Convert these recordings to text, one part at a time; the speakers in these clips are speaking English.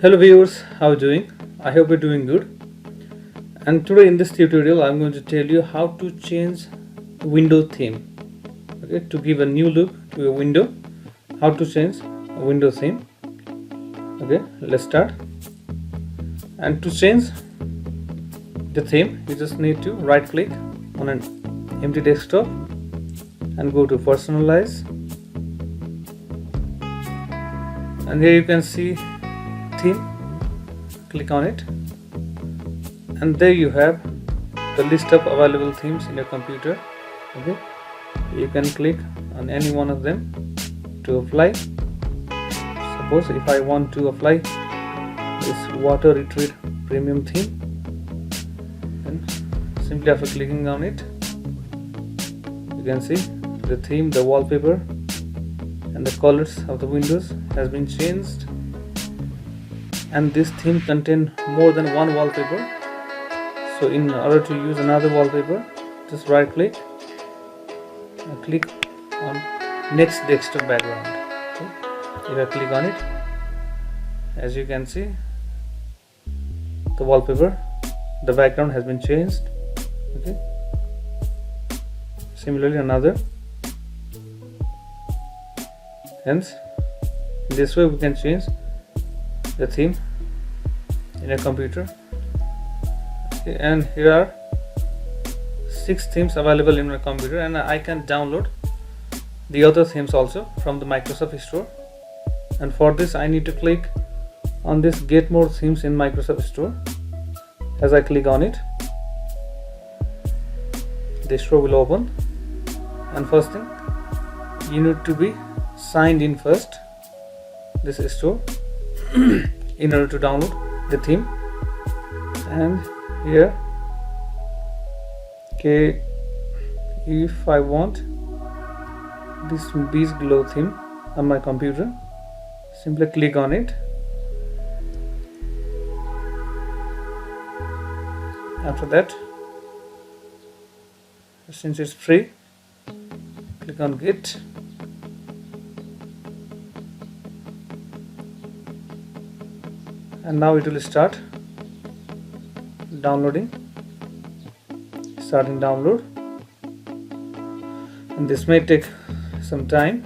Hello viewers, how are you doing? I hope you're doing good. And today in this tutorial I'm going to tell you how to change window theme. Okay, to give a new look to a window, how to change a window theme. Okay, let's start. And to change the theme, you just need to right click on an empty desktop and go to personalize, and here you can see theme. Click on it, and there you have the list of available themes in your computer. Okay, you can click on any one of them to apply. Suppose if I want to apply this water retreat premium theme, then simply after clicking on it, you can see the theme, the wallpaper and the colors of the windows has been changed, and this theme contains more than one wallpaper. So in order to use another wallpaper, just right click and click on next desktop background. Okay. If I click on it, as you can see, the wallpaper, the background has been changed. Okay. Similarly another. Hence, this way we can change the theme in a computer. Okay, and here are 6 themes available in my computer, and I can download the other themes also from the Microsoft Store. And for this I need to click on this get more themes in Microsoft Store. As I click on it, the store will open, and first thing, you need to be signed in first this store in order to download the theme. And here, okay, if I want this beach glow theme on my computer, simply click on it. After that, since it's free, click on get, and now it will start downloading. Starting download, and this may take some time.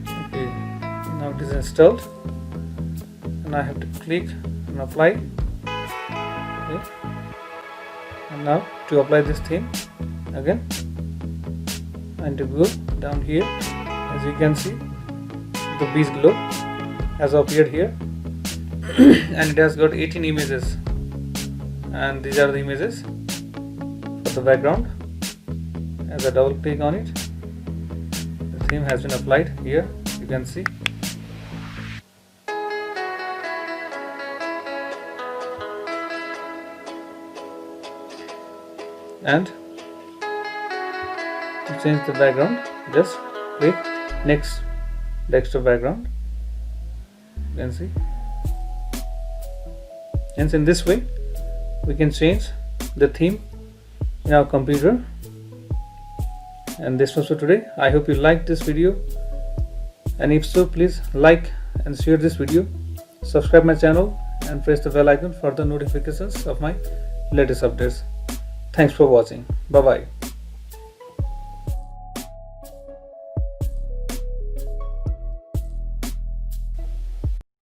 Okay, now it is installed, and I have to click on apply. Okay. And now to apply this theme again, and to go down here, as you can see, the beach glow has appeared here and it has got 18 images, and these are the images for the background. As I double click on it, the theme has been applied here, you can see. And to change the background, just click next desktop background. You can see, and in this way we can change the theme in our computer. And this was for today. I hope you liked this video, and if so, please like and share this video, subscribe my channel, and press the bell icon for the notifications of my latest updates. Thanks for watching. Bye bye.